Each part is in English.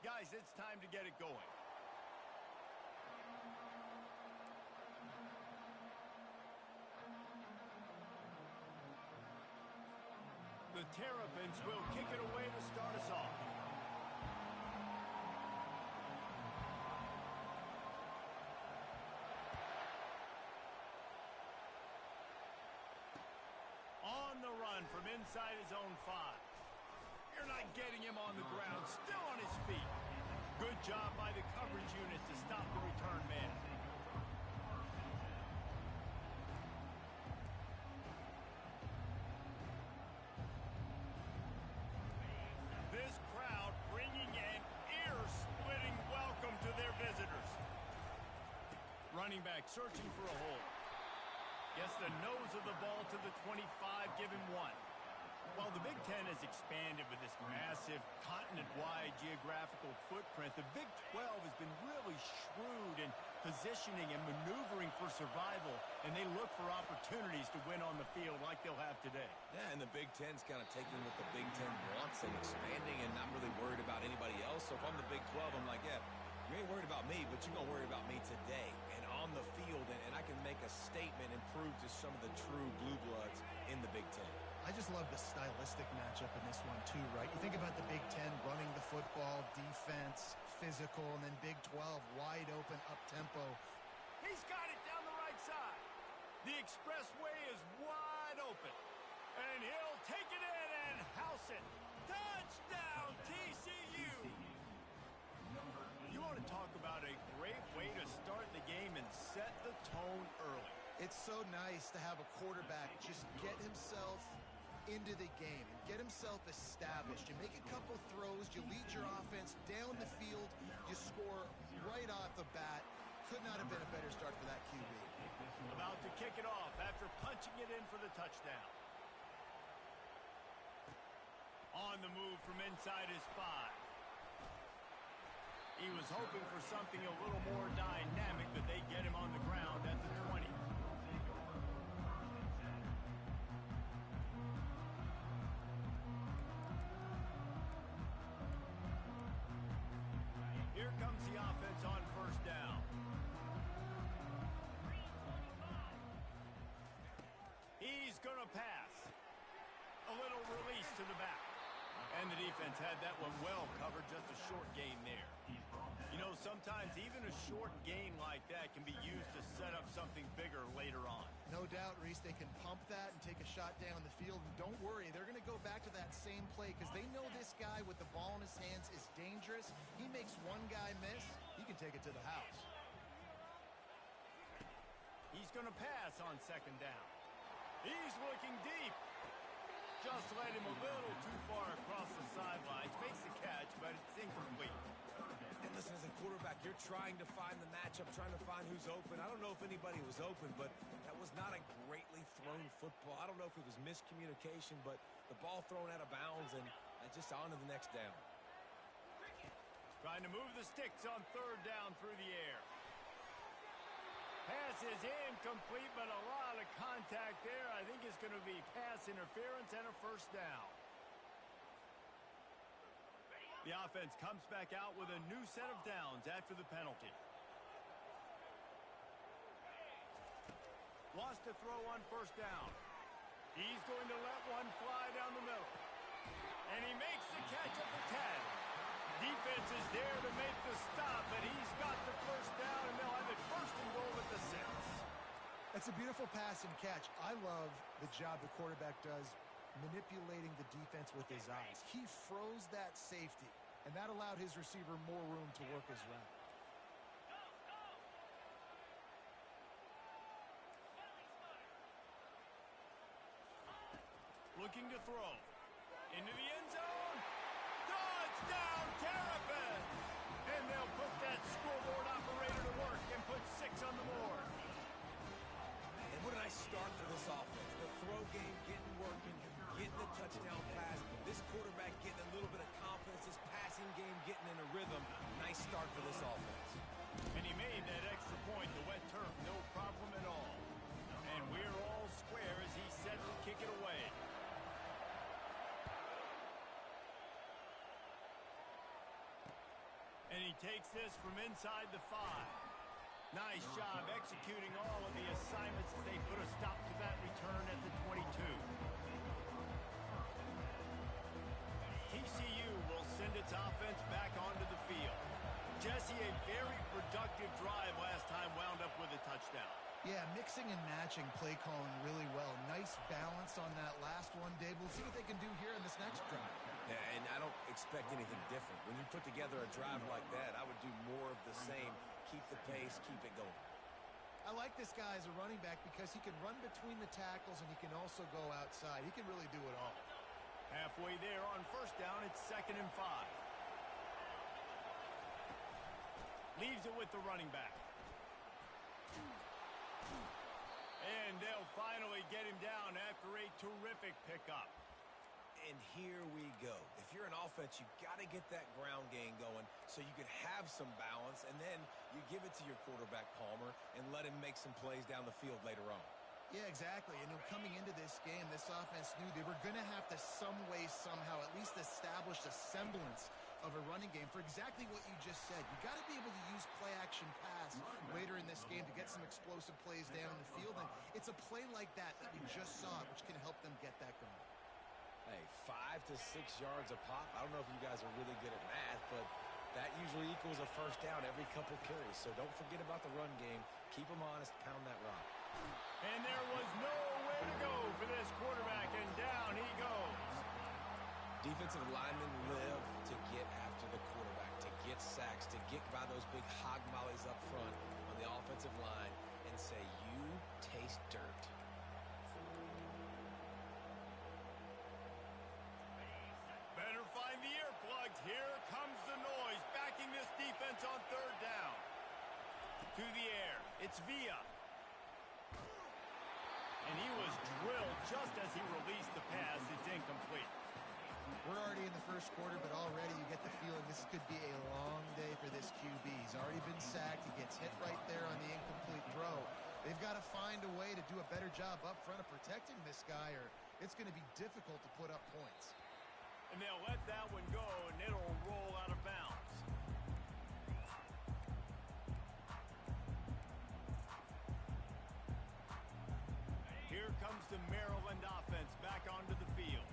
Guys, it's time to get it going. The Terrapins will kick it away to start us off. On the run from inside his own 5. You're not getting him on the ground, still on his feet. Good job by the coverage unit to stop the return man. This crowd bringing an ear-splitting welcome to their visitors. Running back searching for a hole. Gets the nose of the ball to the 25, give him 1. While the Big Ten has expanded with this massive continent-wide geographical footprint, the Big 12 has been really shrewd in positioning and maneuvering for survival, and they look for opportunities to win on the field like they'll have today. Yeah, and the Big Ten's kind of taking what the Big Ten wants and expanding and not really worried about anybody else. So if I'm the Big 12, I'm like, yeah, you ain't worried about me, but you're going to worry about me today and on the field, and I can make a statement and prove to some of the true blue bloods in the Big Ten. I just love the stylistic matchup in this one too, right? You think about the Big Ten running the football, defense, physical, and then Big 12 wide open, up-tempo. He's got it down the right side. The expressway is wide open. And he'll take it in and house it. Touchdown, TCU! You want to talk about a great way to start the game and set the tone early. It's so nice to have a quarterback just get himself into the game and get himself established. You make a couple throws, you lead your offense down the field, you score right off the bat. Could not have been a better start for that QB. About to kick it off after punching it in for the touchdown. On the move from inside his 5. He was hoping for something a little more dynamic, but they get him on the ground at the 20. Here comes the offense on first down. He's going to pass. A little release to the back. And the defense had that one well covered, just a short gain there. You know, sometimes even a short gain like that can be used to set up something bigger later on. No doubt, Reese, they can pump that and take a shot down the field. And don't worry, they're going to go back to that same play because they know this guy with the ball in his hands is dangerous. He makes one guy miss, he can take it to the house. He's going to pass on second down. He's looking deep. Just led him a little too far across the sidelines. Makes the catch, but it's incomplete. And listen, as a quarterback, you're trying to find the matchup, trying to find who's open. I don't know if anybody was open, but that was not a greatly thrown football. I don't know if it was miscommunication, but the ball thrown out of bounds and just on to the next down. Trying to move the sticks on third down through the air. Pass is incomplete, but a lot of contact there. I think it's going to be pass interference and a first down. The offense comes back out with a new set of downs after the penalty. Lost to throw on first down. He's going to let one fly down the middle. And he makes the catch at the 10. Defense is there to make the stop, but he's got the first down, and they'll have it first and goal at the 6. That's a beautiful pass and catch. I love the job the quarterback does manipulating the defense with his eyes. He froze that safety, and that allowed his receiver more room to work his route. Looking to throw. Into the end zone. Touchdown, Terrapins! And they'll put that scoreboard operator to work and put 6 on the board. And what a nice start for this offense. The throw game getting working, getting the touchdown pass. This quarterback getting a little bit of confidence. This passing game getting in a rhythm. Nice start for this offense. And he made that extra point, the wet turf, no problem at all. And we're all square as he's set to kick it away. he takes this from inside the 5. Nice job executing all of the assignments as they put a stop to that return at the 22. TCU will send its offense back onto the field. Jesse, a very productive drive last time wound up with a touchdown. Yeah, mixing and matching play calling really well. Nice balance on that last one, Dave. We'll see what they can do here in this next drive. Yeah, and I don't expect anything different. When you put together a drive like that, I would do more of the same. Keep the pace, keep it going. I like this guy as a running back because he can run between the tackles and he can also go outside. He can really do it all. Halfway there on first down, it's 2nd and 5. Leaves it with the running back. And they'll finally get him down after a terrific pickup. And here we go. If you're an offense, you got to get that ground game going so you can have some balance, and then you give it to your quarterback, Palmer, and let him make some plays down the field later on. Yeah, exactly. And coming into this game, this offense knew they were going to have to some way, somehow, at least establish a semblance of a running game for exactly what you just said. You got to be able to use play-action pass later in this game to get some explosive plays down in the field, and it's a play like that we just saw, which can help them get that going. Hey, 5 to 6 yards a pop. I don't know if you guys are really good at math, but that usually equals a first down every couple carries. So don't forget about the run game. Keep them honest. Pound that rock. And there was nowhere to go for this quarterback, and down he goes. Defensive linemen live to get after the quarterback, to get sacks, to get by those big hog mollies up front on the offensive line and say, you taste dirt. Better find the earplugs. Here comes the noise, backing this defense on 3rd down. To the air, it's Villa. And he was drilled just as he released the pass. It's incomplete. We're already in the first quarter, but already you get the feeling this could be a long day for this QB. He's already been sacked. He gets hit right there on the incomplete throw. They've got to find a way to do a better job up front of protecting this guy, or it's going to be difficult to put up points. And they'll let that one go, and it'll roll out of bounds. Here comes the Maryland offense back onto the field.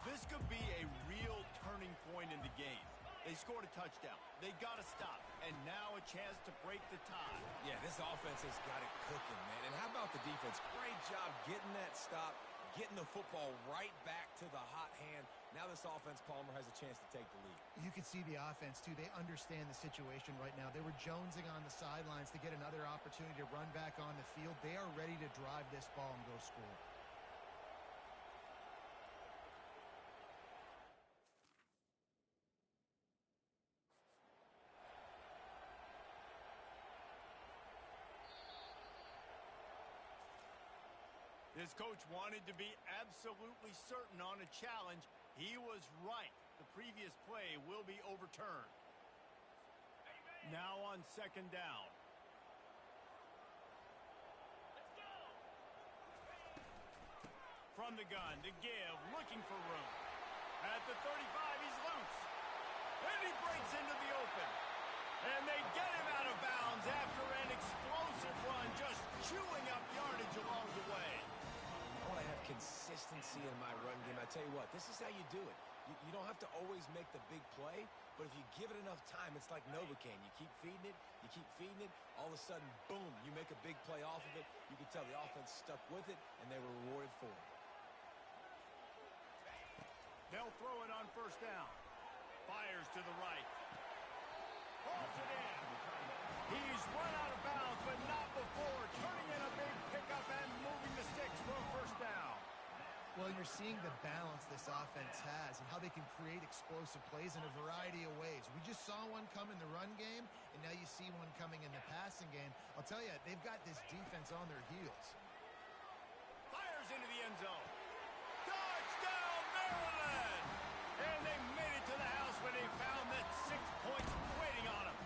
This could be a real turning point in the game. They scored a touchdown. They got to stop. And now a chance to break the tie. Yeah, this offense has got it cooking, man. And how about the defense? Great job getting that stop, getting the football right back to the hot hand. Now this offense, Palmer, has a chance to take the lead. You can see the offense, too. They understand the situation right now. They were jonesing on the sidelines to get another opportunity to run back on the field. They are ready to drive this ball and go score. This coach wanted to be absolutely certain on a challenge. He was right. The previous play will be overturned. Now on 2nd down. From the gun to give, looking for room. At the 35, he's loose. And he breaks into the open. And they get him out of bounds after an explosive run, just chewing up yardage along the way. I want to have consistency in my run game. I tell you what, this is how you do it. You don't have to always make the big play, but if you give it enough time, it's like Novocaine. You keep feeding it, all of a sudden, boom, you make a big play off of it. You can tell the offense stuck with it, and they were rewarded for it. They'll throw it on 1st down. Fires to the right. Pulls it in. He's run out of bounds, but not before turning in a big pickup and moving the sticks for a 1st down. Well, you're seeing the balance this offense has and how they can create explosive plays in a variety of ways. We just saw one come in the run game, and now you see one coming in the passing game. I'll tell you, they've got this defense on their heels. Fires into the end zone. Touchdown, Maryland! And they made it to the house when they found that 6 points waiting on them.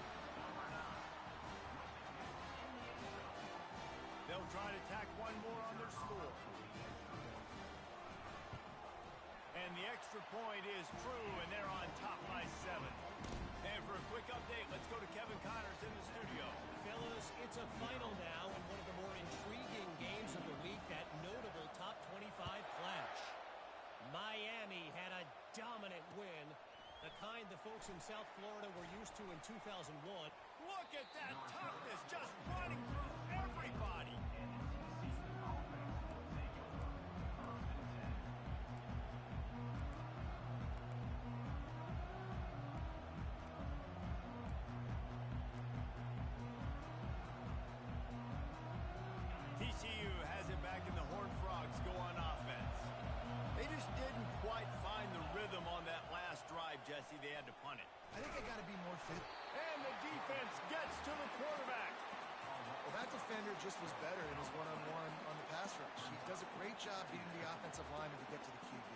They'll try to tack one more on their score. And the extra point is true, and they're on top by 7. And for a quick update, let's go folks in South Florida were used to in 2001. Look at that toughness, just running through everybody. TCU has it back in the Horned Frogs go on offense. They just didn't quite find the rhythm on that last drive, Jesse. They had to punt it. I think I got to be more fit. And the defense gets to the quarterback. Well, that defender just was better in his one-on-one on the pass rush. He does a great job beating the offensive lineman to get to the QB.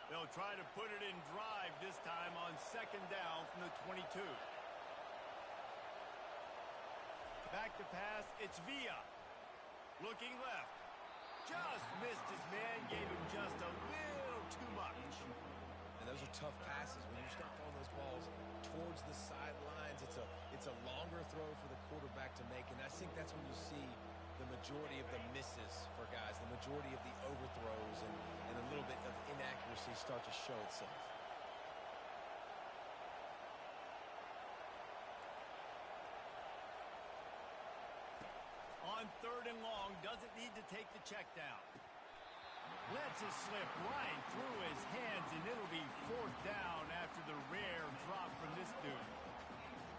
They'll try to put it in drive this time on second down from the 22. Back to pass, it's Villa. Looking left. Just missed his man, gave him just a little too much. And those are tough passes. When you start throwing those balls towards the sidelines, it's a longer throw for the quarterback to make. And I think that's when you see the majority of the misses for guys, the majority of the overthrows and a little bit of inaccuracy start to show itself. On third and long, doesn't need to take the check down. Lets it slip right through his hands, and it'll be fourth down after the rare drop from this dude.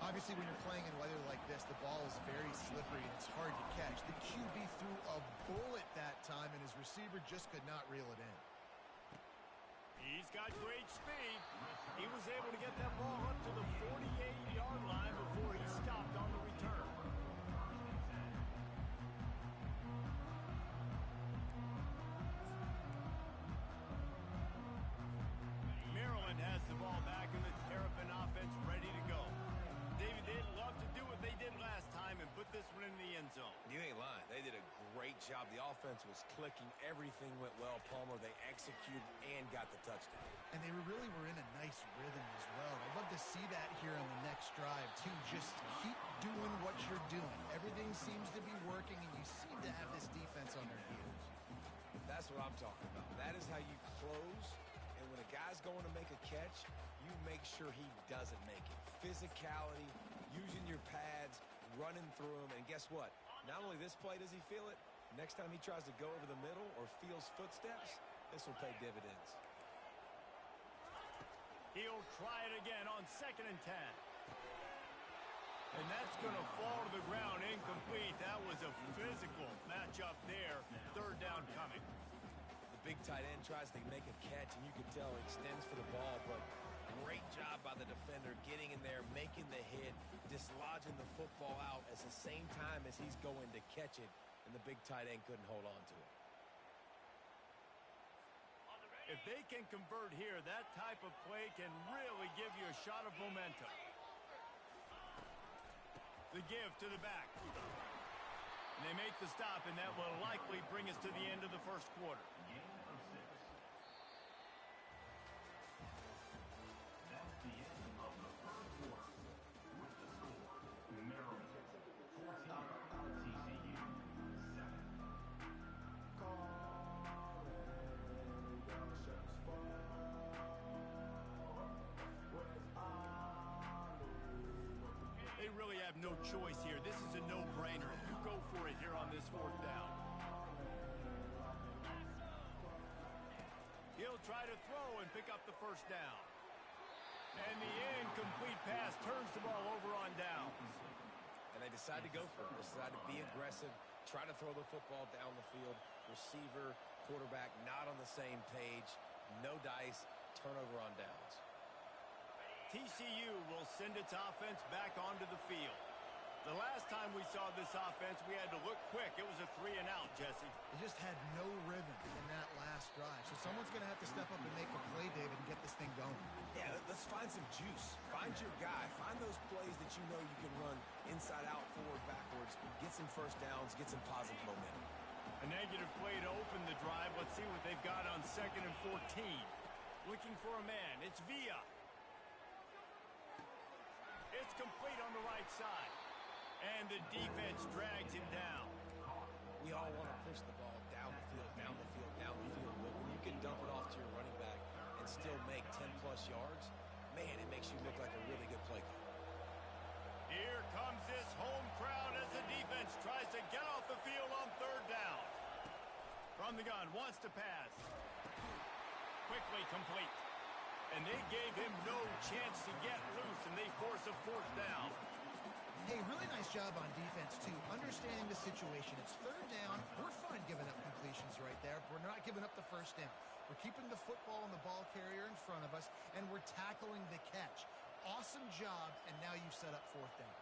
Obviously, when you're playing in weather like this, the ball is very slippery and it's hard to catch. The QB threw a bullet that time, and his receiver just could not reel it in. He's got great speed. He was able to get that ball up to the 48-yard line before he stopped on the return. Maryland has the ball back in the Terrapin offense ready to go. David, they'd love to do what they did last time and put this one in the end zone. You ain't lying. They did a great job. The offense was clicking. Everything went well. Palmer, they executed and got the touchdown. And they really were in a nice rhythm as well. I'd love to see that here on the next drive, too. Just keep doing what you're doing. Everything seems to be working, and you seem to have this defense on their heels. That's what I'm talking about. That is how you close. And when a guy's going to make a catch, you make sure he doesn't make it. Physicality, using your pads, running through them. And guess what? Not only this play does he feel it, next time he tries to go over the middle or feels footsteps, this will pay dividends. He'll try it again on 2nd and 10. And that's going to fall to the ground incomplete. That was a physical matchup there. Third down coming. The big tight end tries to make a catch, and you can tell he extends for the ball, but great job by the defender getting in there, making the hit, dislodging the football out at the same time as he's going to catch it, and the big tight end couldn't hold on to it. If they can convert here, that type of play can really give you a shot of momentum. The give to the back. And they make the stop, and that will likely bring us to the end of the first quarter. That's the end of the first quarter. With the score, Maryland 14, TCU 7. They really have no choice here. This is a no-brainer. You go for it here on this fourth down. He'll try to throw and pick up the first down. And the incomplete pass turns the ball over on downs. And they decide to go for it. They decide to be aggressive, try to throw the football down the field. Receiver, quarterback not on the same page. No dice, turnover on downs. TCU will send its offense back onto the field. The last time we saw this offense, we had to look quick. It was a 3-and-out, Jesse. They just had no rhythm in that last drive. So someone's going to have to step up and make a play, David, and get this thing going. Yeah, let's find some juice. Find your guy. Find those plays that you know you can run inside out, forward, backwards. Get some first downs. Get some positive momentum. A negative play to open the drive. Let's see what they've got on 2nd and 14. Looking for a man. It's Villa. It's complete on the right side. And the defense drags him down. We all want to push the ball down the field, down the field, down the field. dump it off to your running back and still make 10-plus yards, man, it makes you look like a really good play caller. Here comes this home crowd as the defense tries to get off the field on third down. From the gun, wants to pass. Quickly complete. And they gave him no chance to get loose, and they force a fourth down. Hey, really nice job on defense, too. Understanding the situation. It's third down. We're fine giving up completions right there. We're not giving up the first down. We're keeping the football and the ball carrier in front of us, and we're tackling the catch. Awesome job, and now you've set up fourth down.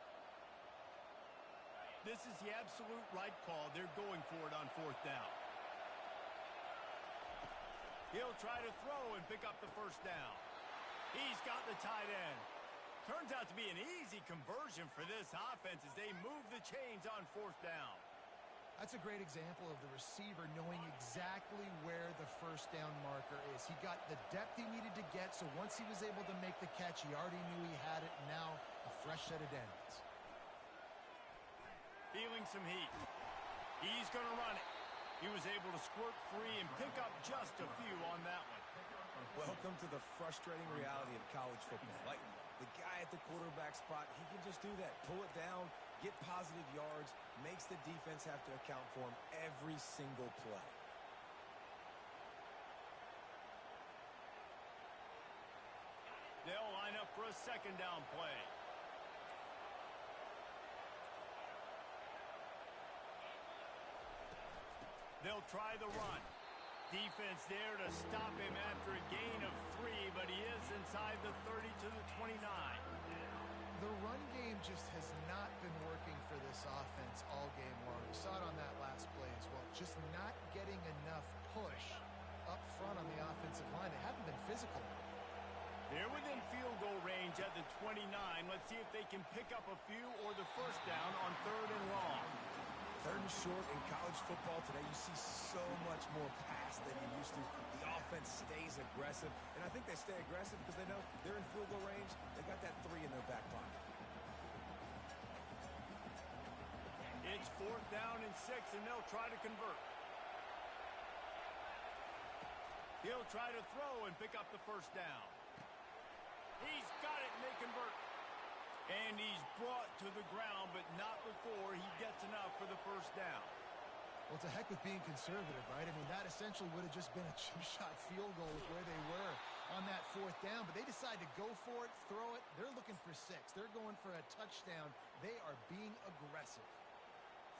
This is the absolute right call. They're going for it on fourth down. He'll try to throw and pick up the first down. He's got the tight end. Turns out to be an easy conversion for this offense as they move the chains on fourth down. That's a great example of the receiver knowing exactly where the first down marker is. He got the depth he needed to get, so once he was able to make the catch, he already knew he had it, and now a fresh set of downs. Feeling some heat. He's going to run it. He was able to squirt free and pick up just a few on that one. Welcome to the frustrating reality of college football. Like, the guy at the quarterback spot, he can just do that. Pull it down, get positive yards, makes the defense have to account for him every single play. They'll line up for a second down play. They'll try the run. Defense there to stop him after a gain of 3, but he is inside the 30 to the 29. The run game just has not been working for this offense all game long. We saw it on that last play as well. Just not getting enough push up front on the offensive line. They haven't been physical. They're within field goal range at the 29. Let's see if they can pick up a few or the first down on third and long. Third and short in college football today, you see so much more pass than you used to. The offense stays aggressive, and I think they stay aggressive because they know they're in field goal range. They got that 3 in their back pocket. It's fourth down and 6, and they'll try to convert. He'll try to throw and pick up the first down. He's got it, and they convert. And he's brought to the ground, but not before he gets enough for the first down. Well, it's a heck with being conservative, right? I mean, that essentially would have just been a chip shot field goal with where they were on that fourth down. But they decide to go for it, throw it. They're looking for 6. They're going for a touchdown. They are being aggressive.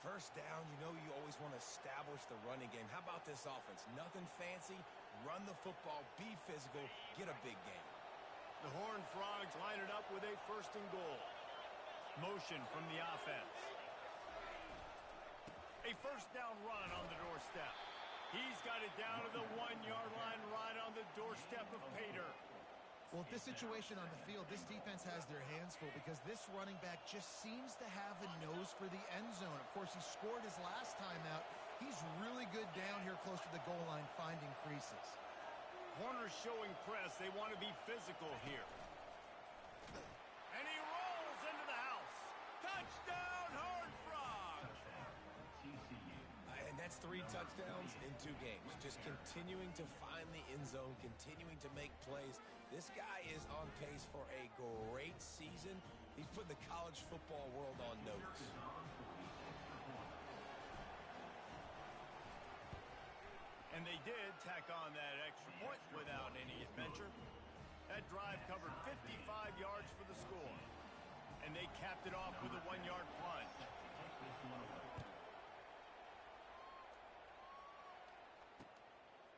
First down, you know you always want to establish the running game. How about this offense? Nothing fancy. Run the football, be physical, get a big game. The Horned Frogs line it up with a first and goal. Motion from the offense. A first down run on the doorstep. He's got it down to the 1-yard line right on the doorstep of Pater. Well, at this situation on the field, this defense has their hands full because this running back just seems to have a nose for the end zone. Of course, he scored his last time out. He's really good down here close to the goal line, finding creases. Corners showing press. They want to be physical here. And he rolls into the house. Touchdown, Horned Frogs! TCU. And that's 3 touchdowns in 2 games. Just continuing to find the end zone, continuing to make plays. This guy is on pace for a great season. He's put the college football world on notice. And they did tack on that extra point without any adventure. That drive covered 55 yards for the score. And they capped it off with a 1-yard plunge.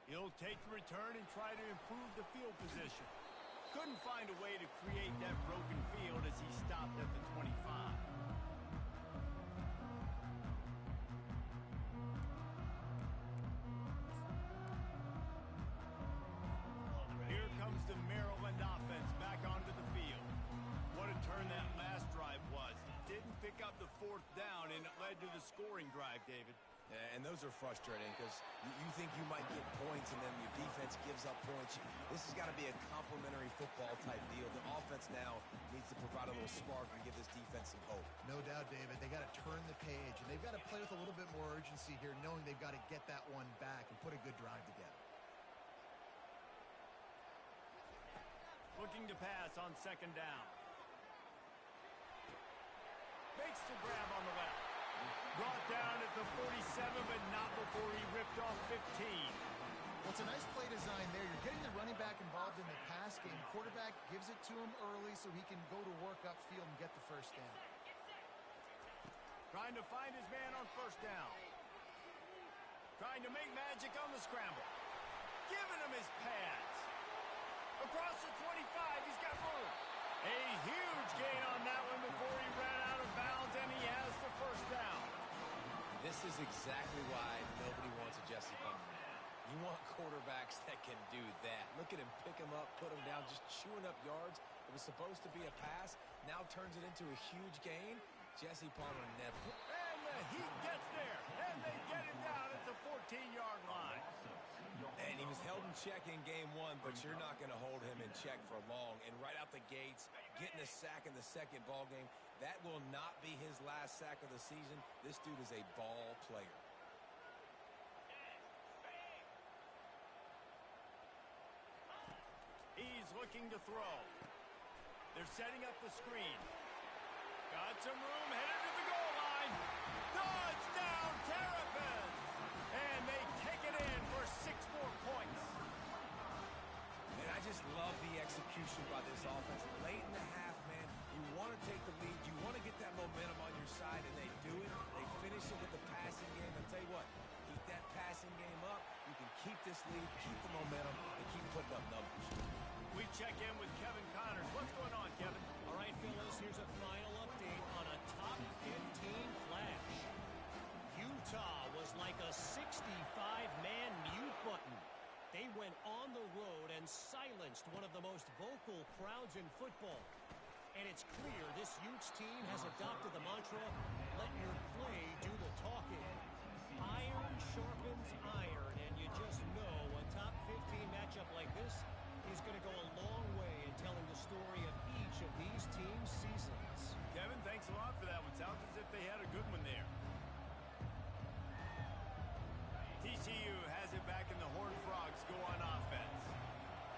He'll take the return and try to improve the field position. Couldn't find a way to create that broken field as he stopped at the 25. Here comes the Maryland offense back onto the field. What a turn that last drive was. Didn't pick up the fourth down, and it led to the scoring drive, David. And those are frustrating because you think you might get points and then your defense gives up points. This has got to be a complementary football type deal. The offense now needs to provide a little spark and give this defense some hope. No doubt, David. They got to turn the page, and they've got to play with a little bit more urgency here, knowing they've got to get that one back and put a good drive together. looking to pass on second down. Makes the grab on the left. Brought down at the 47, but not before he ripped off 15. Well, it's a nice play design there. You're getting the running back involved in the pass game. Quarterback gives it to him early so he can go to work upfield and get the first down. Trying to find his man on first down. Trying to make magic on the scramble. Giving him his pads. Across the 25, he's got room. A huge gain on that one before he ran out of bounds, and he has the first down. This is exactly why nobody wants a Jesse Plummer. You want quarterbacks that can do that. Look at him pick him up, put him down, just chewing up yards. It was supposed to be a pass, now turns it into a huge gain. Jesse Palmer never. And the Heat gets there, and they get him down at the 14-yard line. And he was held in check in game one, but you're not going to hold him in check for long. And right out the gates, getting a sack in the second ball game, that will not be his last sack of the season. This dude is a ball player. He's looking to throw. They're setting up the screen. Got some room, headed to the goal line. Touchdown, Terrapins! And they take it in for 6 more points. And I just love the execution by this offense. Late in the half, man, you want to take the lead. You want to get that momentum on your side, and they do it. They finish it with the passing game. I'll tell you what, keep that passing game up. You can keep this lead, keep the momentum, and keep putting up numbers. We check in with Kevin Connors. What's going on, Kevin? All right, fellas, here's a final update on a top 15 clash. Utah was like a 65-man mute button. They went on the road and silenced one of the most vocal crowds in football. And it's clear this Utes team has adopted the mantra, let your play do the talking. Iron sharpens iron, and you just know a top 15 matchup like this is going to go a long way in telling the story of each of these teams' seasons. Kevin, thanks a lot for that one. Sounds as if they had a good one there. TCU has it back in the Horned Frogs go on offense.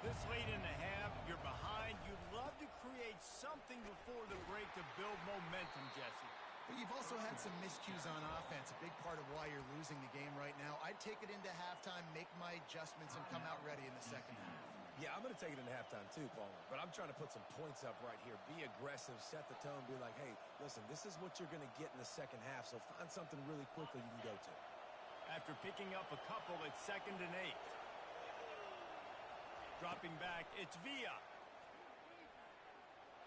This late in the half, you're behind. You'd love to create something before the break to build momentum, Jesse. But you've also had some miscues on offense, a big part of why you're losing the game right now. I'd take it into halftime, make my adjustments, and come out ready in the second half. Yeah, I'm going to take it into halftime too, Palmer. But I'm trying to put some points up right here. Be aggressive, set the tone, be like, hey, listen, this is what you're going to get in the second half, so find something really quickly you can go to. After picking up a couple, it's 2nd and 8. Dropping back, it's Villa.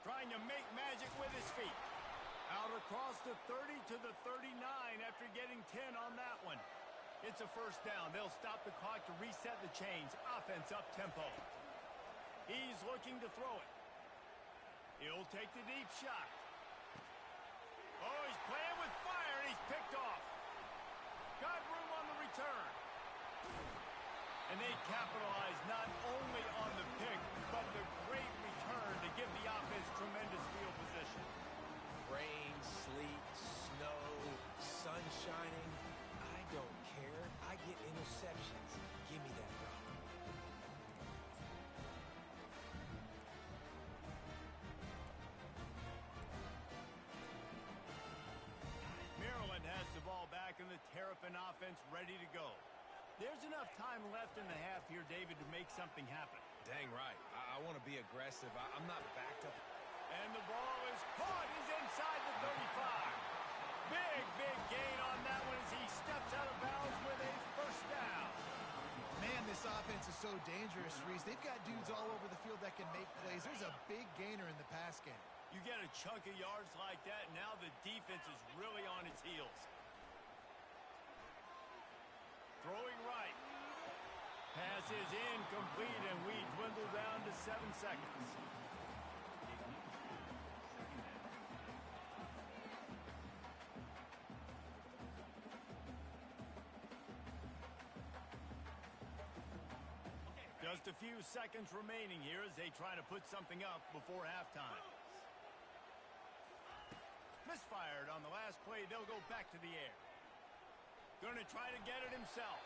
Trying to make magic with his feet. Out across the 30 to the 39 after getting 10 on that one. It's a first down. They'll stop the clock to reset the chains. Offense up tempo. He's looking to throw it. He'll take the deep shot. Oh, he's playing with fire, and he's picked off. Got room on the return. And they capitalize not only on the pick, but the great return to give the offense tremendous field position. Rain, sleet, snow, sun shining. I don't care. I get interceptions. Give me that rock. Maryland has the ball back and the Terrapin offense ready to go. There's enough time left in the half here, David, to make something happen. Dang right. I want to be aggressive. I'm not backed up. And the ball is caught. He's inside the 35. Big gain on that one as he steps out of bounds with a first down. Man, this offense is so dangerous, Reese. They've got dudes all over the field that can make plays. There's a big gainer in the pass game. You get a chunk of yards like that, and now the defense is really on its heels. Throwing right. Pass is incomplete, and we dwindle down to 7 seconds. Just a few seconds remaining here as they try to put something up before halftime. Misfired on the last play. They'll go back to the air. Going to try to get it himself.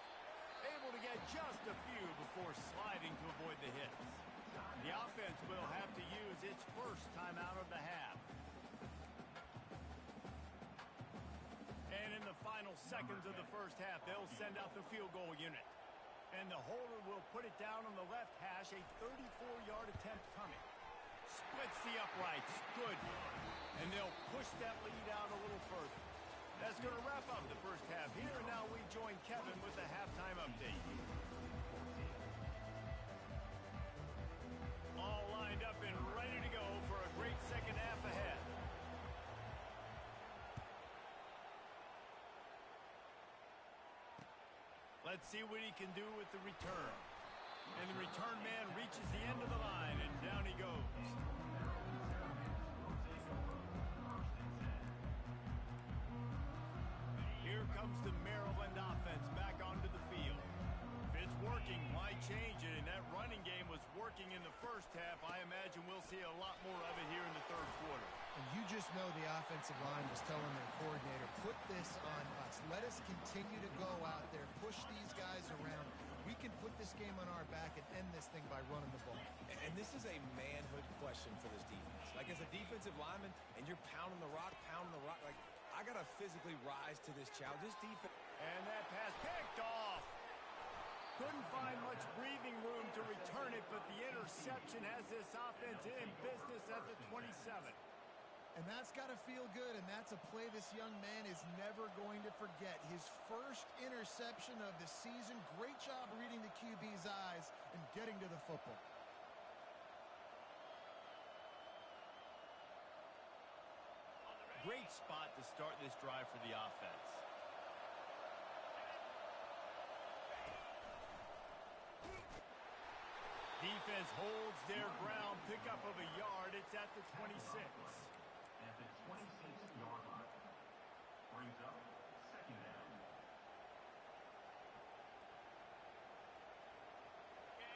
Able to get just a few before sliding to avoid the hits. The offense will have to its first time out of the half. And in the final seconds of the first half, they'll send out the field goal unit. And the holder will put it down on the left hash, a 34-yard attempt coming. Splits the uprights. Good. And they'll push that lead out a little further. That's going to wrap up the first half here. And now we join Kevin with the halftime update. All lined up and ready to go for a great second half ahead. Let's see what he can do with the return. And the return man reaches the end of the line, and down he goes. Here comes the Maryland offense back onto the field. If it's working, why change it? And that running game was working in the first half. I imagine we'll see a lot more of it here in the third quarter. And you just know the offensive line was telling their coordinator, put this on us. Let us continue to go out there, push these guys around. We can put this game on our back and end this thing by running the ball. And this is a manhood question for this defense. Like, as a defensive lineman, and you're pounding the rock, like, I got to physically rise to this challenge. This defense. And that pass picked off. Couldn't find much breathing room to return it, but the interception has this offense in business at the 27. And that's got to feel good, and that's a play this young man is never going to forget. His first interception of the season. Great job reading the QB's eyes and getting to the football. Great spot to start this drive for the offense. Defense holds their ground, pickup of a yard. It's at the 26. At the 26-yard line. Brings up second down.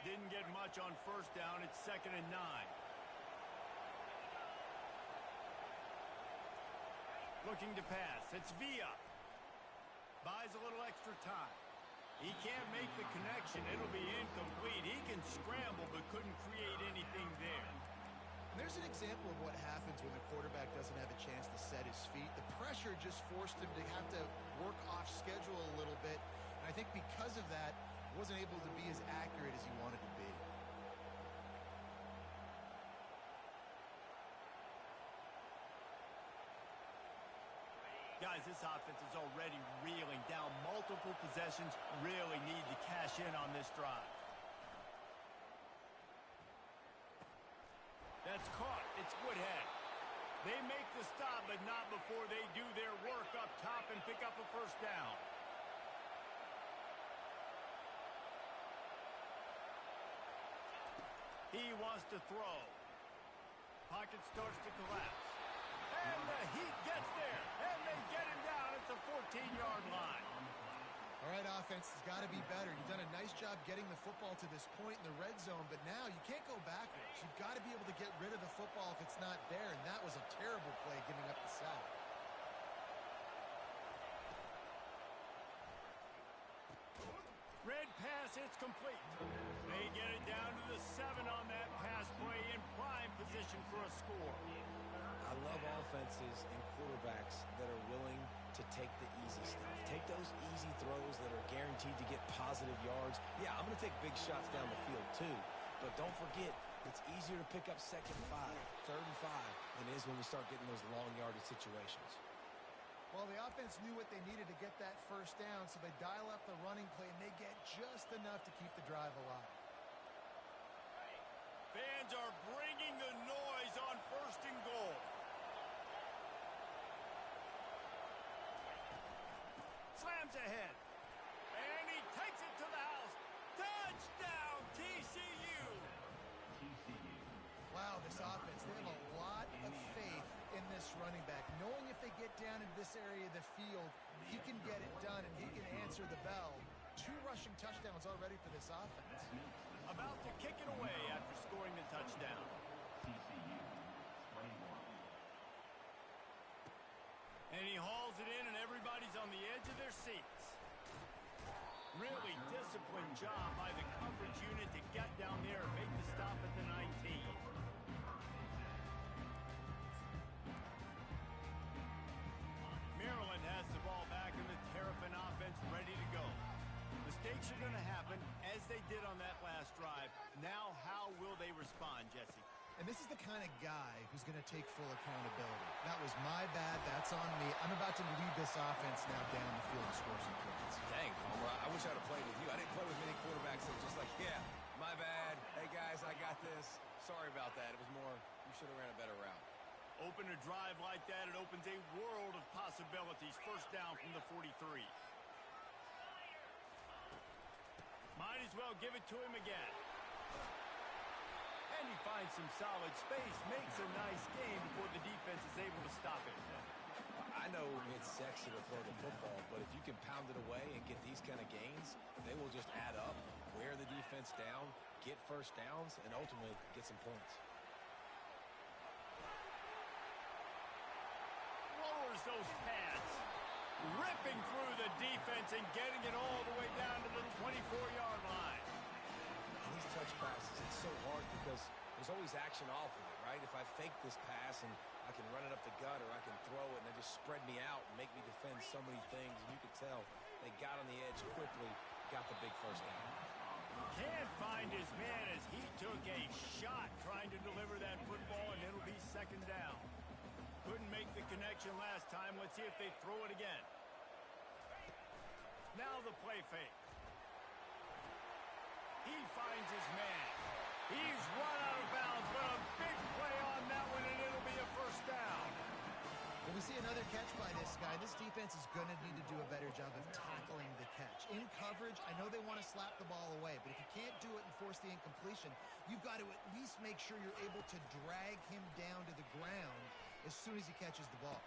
Didn't get much on first down. It's 2nd and 9. Looking to pass. It's Villa. Buys a little extra time. He can't make the connection. It'll be incomplete. He can scramble but couldn't create anything there. There's an example of what happens when the quarterback doesn't have a chance to set his feet. The pressure just forced him to have to work off schedule a little bit. And I think because of that, wasn't able to be as accurate as he wanted to be. Guys, this offense is already reeling down multiple possessions. Really need to cash in on this drive. That's caught. It's Woodhead. They make the stop, but not before they do their work up top and pick up a first down. He wants to throw. Pocket starts to collapse. And the Heat gets there. And they get him down at the 14-yard line. All right, offense has got to be better. You've done a nice job getting the football to this point in the red zone, but now you can't go backwards. You've got to be able to get rid of the football if it's not there, and that was a terrible play giving up the sack. Red pass, it's complete. They get it down to the 7 on that pass play in prime position for a score. I love offenses and quarterbacks that are willing to take the easy stuff. Take those easy throws that are guaranteed to get positive yards. Yeah, I'm going to take big shots down the field too. But don't forget, it's easier to pick up 2nd and 5, 3rd and 5 than it is when we start getting those long yardage situations. Well, the offense knew what they needed to get that first down, so they dial up the running play, and they get just enough to keep the drive alive. Fans are bringing the noise on 1st and goal. Slams ahead. And he takes it to the house. Touchdown, TCU. TCU. Wow, this offense, they have a lot of faith in this running back. Knowing if they get down in this area of the field, he can get it done and he can answer the bell. 2 rushing touchdowns already for this offense. About to kick it away after scoring the touchdown. TCU 21. And he hauls it in, and everybody's on the edge of their seats. Really disciplined job by the coverage unit to get down there and make the stop at the 19. Mistakes are going to happen, as they did on that last drive. Now, how will they respond, Jesse? And this is the kind of guy who's going to take full accountability. That was my bad. That's on me. I'm about to lead this offense now down the field and score some points. Dang, Homer, I wish I'd have played with you. I didn't play with many quarterbacks that were just like, yeah, my bad. Hey, guys, I got this. Sorry about that. It was more, you should have ran a better route. Open a drive like that, it opens a world of possibilities. First down from the 43. Might as well give it to him again. And he finds some solid space, makes a nice game before the defense is able to stop it. I know it's sexy to throw the football, but if you can pound it away and get these kind of gains, they will just add up, wear the defense down, get first downs, and ultimately get some points. Lowers those pads, ripping through the defense and getting it all the way down to the 24-yard line. These touch passes, it's so hard because there's always action off of it, right? If I fake this pass and I can run it up the gut or I can throw it and they just spread me out and make me defend so many things, and you can tell they got on the edge quickly, got the big first down. Can't find his man as he took a shot trying to deliver that football, and it'll be second down. Couldn't make the connection last time. Let's see if they throw it again. Now the play fake. He finds his man. He's run out of bounds, but a big play on that one, and it'll be a first down. When we see another catch by this guy, this defense is going to need to do a better job of tackling the catch. In coverage, I know they want to slap the ball away, but if you can't do it and force the incompletion, you've got to at least make sure you're able to drag him down to the ground as soon as he catches the ball.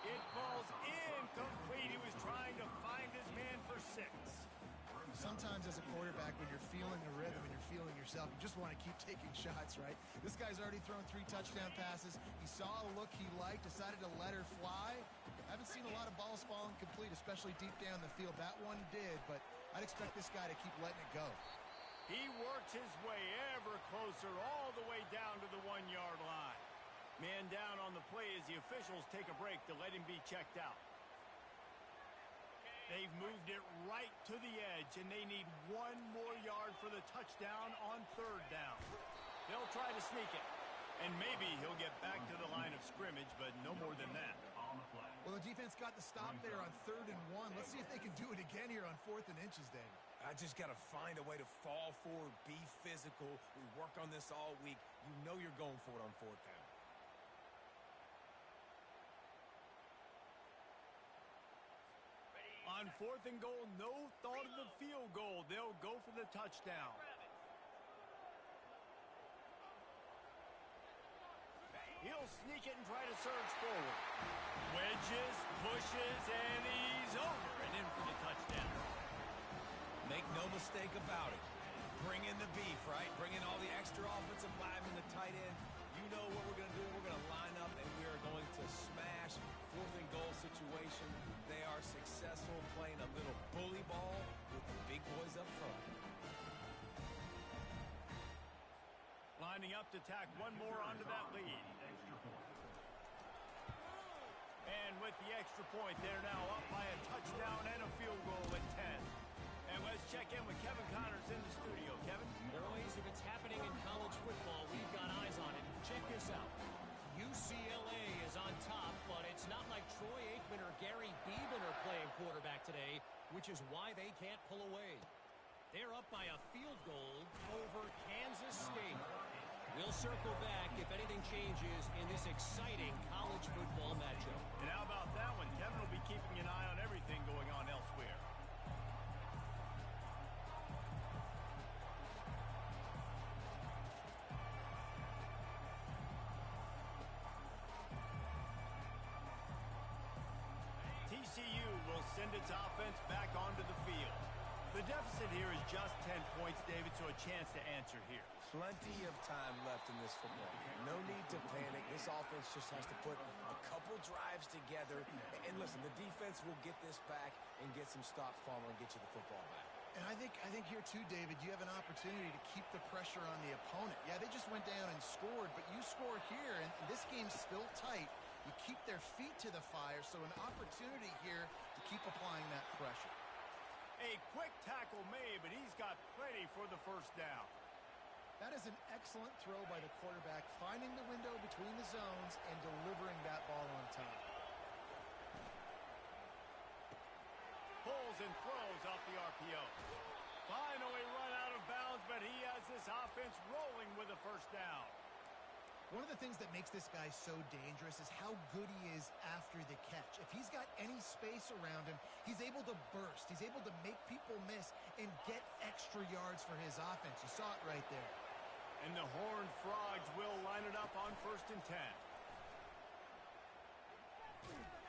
It falls incomplete. He was trying to find his man for 6. Sometimes as a quarterback, when you're feeling the rhythm and you're feeling yourself, you just want to keep taking shots, right? This guy's already thrown 3 touchdown passes. He saw a look he liked, decided to let her fly. I haven't seen a lot of balls fall incomplete, especially deep down the field. That one did, but I'd expect this guy to keep letting it go. He works his way ever closer all the way down to the 1-yard line. Man down on the play as the officials take a break to let him be checked out. They've moved it right to the edge, and they need 1 more yard for the touchdown on 3rd down. They'll try to sneak it, and maybe he'll get back to the line of scrimmage, but no more than that. Well, the defense got the stop there on 3rd and 1. Let's see if they can do it again here on 4th and inches, David. I just got to find a way to fall forward, be physical. We work on this all week. You know you're going for it on 4th down. On 4th and goal, no thought of the field goal. They'll go for the touchdown. He'll sneak it and try to surge forward. Wedges, pushes, and he's over and in for the touchdown. Make no mistake about it. Bring in the beef, right? Bring in all the extra offensive linemen, the tight end. You know what we're going to do. We're going to line up, and we are going to smash 4th and goal situation. They are successful playing a little bully ball with the big boys up front. Lining up to tack 1 more onto that lead. And with the extra point, they're now up by a touchdown and a field goal at 10. And let's check in with Kevin Connors in the studio. Kevin? Boys, if it's happening in college football, we've got eyes on it. Check this out. UCLA is on top, but it's not like Troy Aikman or Gary Beeman are playing quarterback today, which is why they can't pull away. They're up by a field goal over Kansas State. We'll circle back if anything changes in this exciting college football matchup. And how about that one? Kevin will be keeping an eye on everything going on elsewhere. TCU will send its offense back onto the field. The deficit here is just 10 points, David, so a chance to answer here. Plenty of time left in this football game. No need to panic. This offense just has to put a couple drives together. And listen, the defense will get this back and get some stops, Palmer, and get you the football back. And I think here too, David, you have an opportunity to keep the pressure on the opponent. Yeah, they just went down and scored, but you score here, and this game's still tight. You keep their feet to the fire, so an opportunity here to keep applying that pressure. A quick tackle made, but he's got plenty for the first down. That is an excellent throw by the quarterback, finding the window between the zones and delivering that ball on time. Pulls and throws off the RPO. Finally run out of bounds, but he has this offense rolling with a first down. One of the things that makes this guy so dangerous is how good he is after the catch. If he's got any space around him, he's able to burst. He's able to make people miss and get extra yards for his offense. You saw it right there. And the Horned Frogs will line it up on 1st and 10.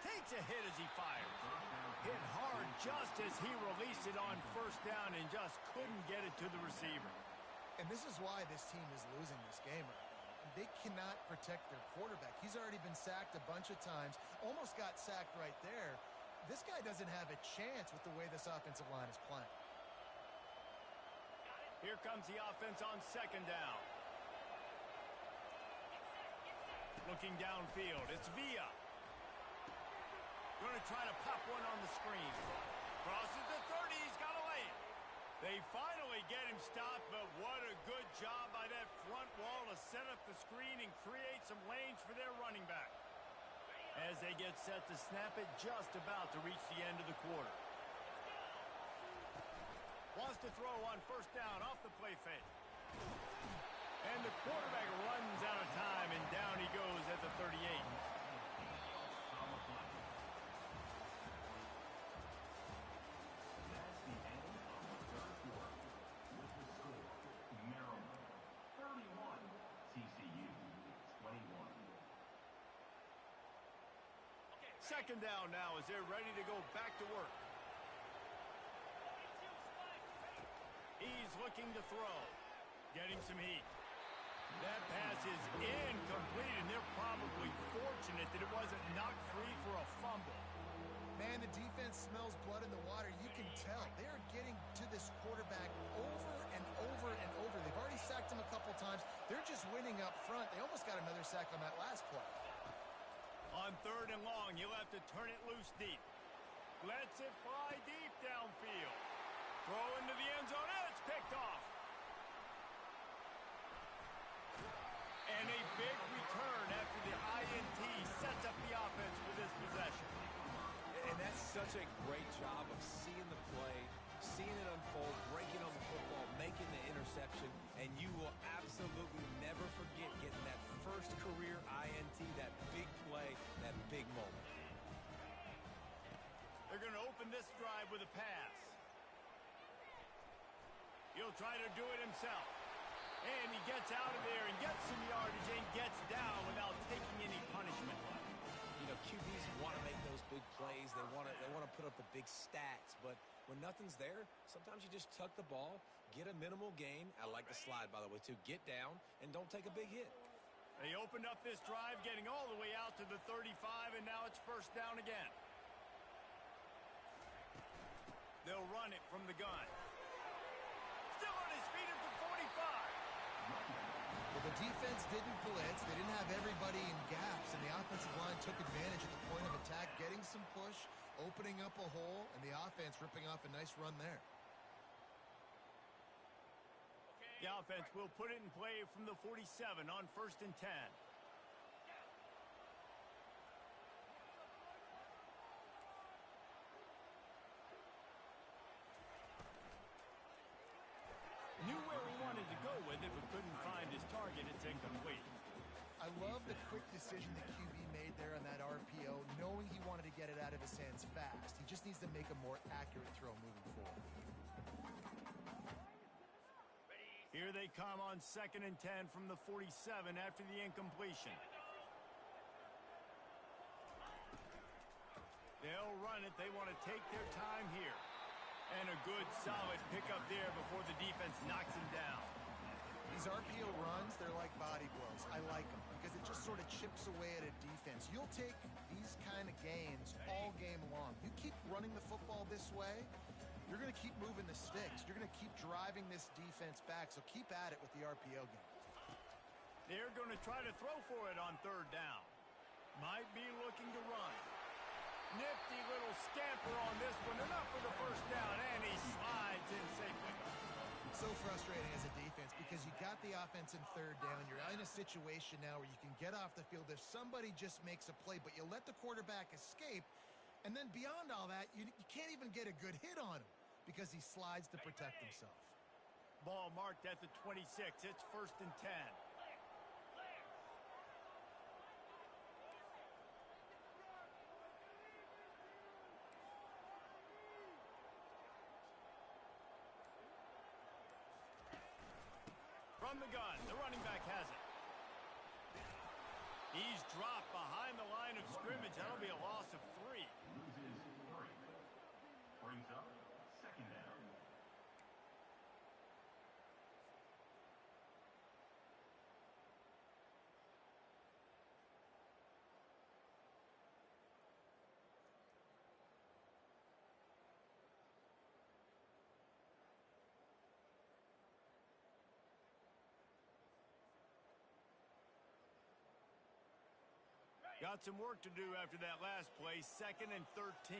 Takes a hit as he fires. Hit hard just as he released it on 1st down and just couldn't get it to the receiver. And this is why this team is losing this game right now. They cannot protect their quarterback. He's already been sacked a bunch of times. Almost got sacked right there. This guy doesn't have a chance with the way this offensive line is playing. Here comes the offense on 2nd down. Looking downfield, it's Villa. Going to try to pop one on the screen. Crosses the 30, he's got to lay it. They finally get him stopped, but what a good job by that front wall to set up the screen and create some lanes for their running back. As they get set to snap it, just about to reach the end of the quarter. Wants to throw on 1st down off the play fake. And the quarterback runs out of time, and down he goes at the 38. That's the end of the third quarter. With the score, Maryland 31, TCU 21. 2nd down now as they're ready to go back to work. He's looking to throw. Getting some heat. That pass is incomplete, and they're probably fortunate that it wasn't knocked free for a fumble. Man, the defense smells blood in the water. You can tell. They are getting to this quarterback over and over and over. They've already sacked him a couple times. They're just winning up front. They almost got another sack on that last play. On 3rd and long, he'll have to turn it loose deep. Lets it fly deep downfield. Throw into the end zone, and it's picked off. And a big return after the INT sets up the offense for this possession. And that's such a great job of seeing the play, seeing it unfold, breaking on the football, making the interception, and you will absolutely never forget getting that first career INT, that big play, that big moment. They're going to open this drive with a pass. He'll try to do it himself. And he gets out of there and gets some yardage and gets down without taking any punishment. You know, QBs want to make those big plays. They want to put up the big stats. But when nothing's there, sometimes you just tuck the ball, get a minimal gain. I like the slide, by the way, too. Get down and don't take a big hit. They opened up this drive, getting all the way out to the 35, and now it's 1st down again. They'll run it from the gun. Still on his feet at the 45. Well, the defense didn't blitz. They didn't have everybody in gaps, and the offensive line took advantage at the point of attack, getting some push, opening up a hole, and the offense ripping off a nice run there. The offense will put it in play from the 47 on 1st and 10. Knew where he wanted to go with it, but couldn't find his target. It's incomplete. I love the quick decision the QB made there on that RPO, knowing he wanted to get it out of his hands fast. He just needs to make a more accurate throw moving forward. Here they come on 2nd and 10 from the 47 after the incompletion. They'll run it. They want to take their time here. And a good, solid pickup there before the defense knocks him down. These RPO runs, they're like body blows. I like them because it just sort of chips away at a defense. You'll take these kind of gains all game long. You keep running the football this way, you're going to keep moving the sticks. You're going to keep driving this defense back, so keep at it with the RPO game. They're going to try to throw for it on 3rd down. Might be looking to run. Nifty little scamper on this one. Enough for the first down, and he slides in safely. So frustrating as a defense because you got the offense in third down. You're in a situation now where you can get off the field if somebody just makes a play, but you let the quarterback escape. And then beyond all that, you can't even get a good hit on him because he slides to protect himself. Ball marked at the 26. It's 1st and 10. From the gun, the running back has it. He's dropped behind the line of scrimmage. That'll be a loss of 3. Loses 3. Brings up 2nd down. Got some work to do after that last play. 2nd and 13.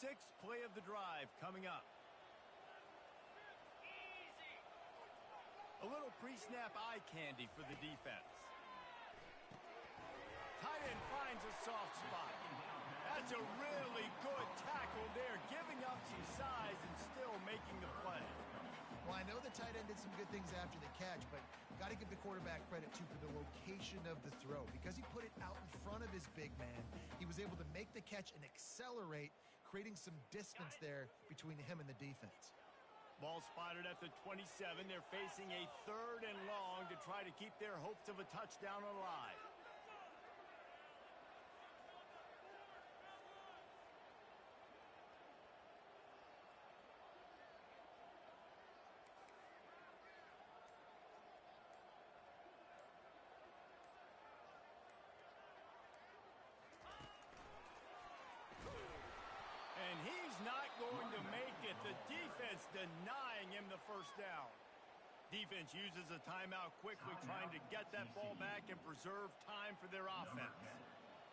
Sixth play of the drive coming up. A little pre-snap eye candy for the defense. Tight end finds a soft spot. That's a really good tackle there, giving up some size and still making the play. Well, I know the tight end did some good things after the catch, but got to give the quarterback credit, too, for the location of the throw. Because he put it out in front of his big man, he was able to make the catch and accelerate, creating some distance there between him and the defense. Ball spotted at the 27. They're facing a 3rd and long to try to keep their hopes of a touchdown alive. And he's not going to make it. The defense denying him the first down. Defense uses a timeout quickly, trying to get that ball back and preserve time for their offense.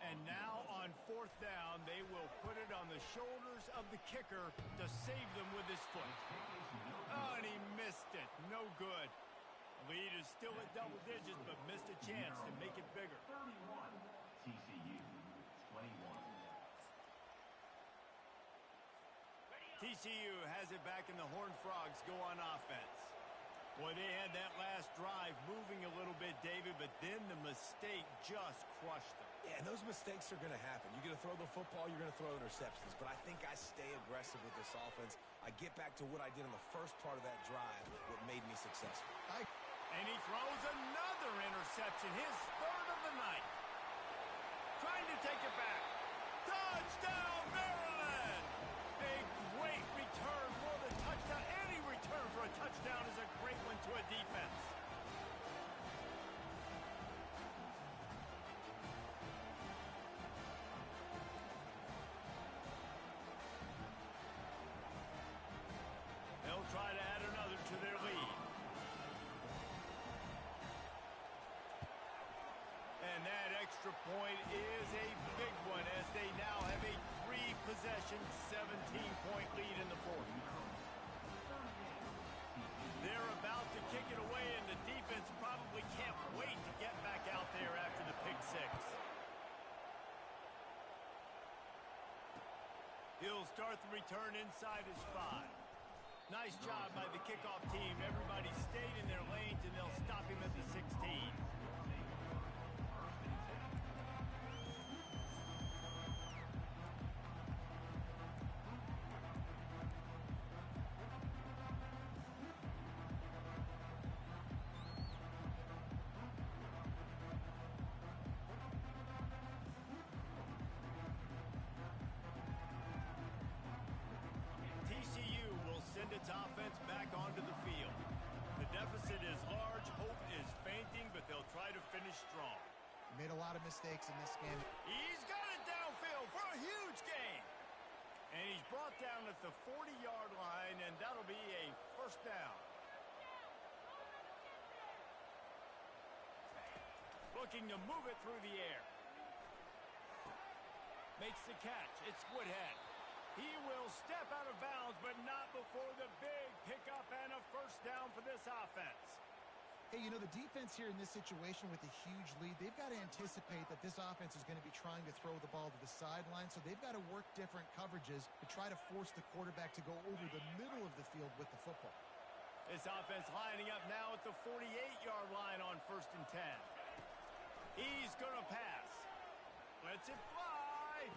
And now on 4th down, they will put it on the shoulders of the kicker to save them with his foot. Oh, and he missed it. No good. Lead is still at double digits, but missed a chance to make it bigger. 31. TCU 21. TCU has it back, and the Horned Frogs go on offense. Boy, they had that last drive moving a little bit, David, but then the mistake just crushed them. Yeah, and those mistakes are going to happen. You're going to throw the football, you're going to throw interceptions. But I think I stay aggressive with this offense. I get back to what I did in the first part of that drive, what made me successful. And he throws another interception, his 3rd of the night. Trying to take it back. Touchdown, Maryland! A great return for the touchdown. Any return for a touchdown is a great one to a defense. They'll try to add another to their lead. And that extra point is a big one as they now have a 3-possession, 17-point lead in the 4th. They're about to kick it away, and the defense probably can't wait to get back out there after the pick 6. He'll start the return inside his 5. Nice job by the kickoff team. Everybody stayed in their lanes, and they'll stop him at the 16. send its offense back onto the field. The deficit is large, hope is fainting, but they'll try to finish strong. Made a lot of mistakes in this game. He's got it downfield for a huge gain. And he's brought down at the 40-yard line, and that'll be a first down. Looking to move it through the air. Makes the catch. It's Woodhead. He will step out of bounds, but not before the big pickup and a first down for this offense. Hey, you know, the defense here in this situation with a huge lead, they've got to anticipate that this offense is going to be trying to throw the ball to the sideline, so they've got to work different coverages to try to force the quarterback to go over the middle of the field with the football. This offense lining up now at the 48-yard line on 1st and 10. He's going to pass. Lets it fly.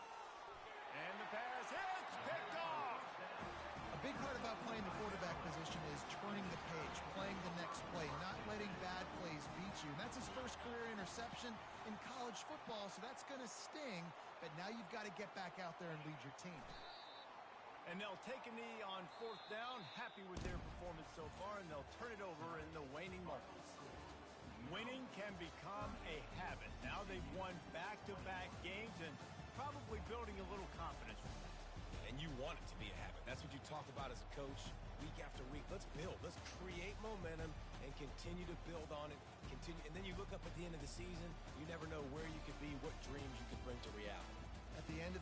And the pass hits, picked off. A big part about playing the quarterback position is turning the page, playing the next play, not letting bad plays beat you. And that's his first career interception in college football, so that's going to sting. But now you've got to get back out there and lead your team. And they'll take a knee on 4th down, happy with their performance so far, and they'll turn it over in the waning moments. Winning can become a habit. Now they've won back-to-back games and probably building a little confidence from that. And you want it to be a habit. That's what you talk about as a coach week after week. Let's build. Let's create momentum and continue to build on it. And then you look up at the end of the season, you never know where you could be, what dreams you could bring to reality. At the end of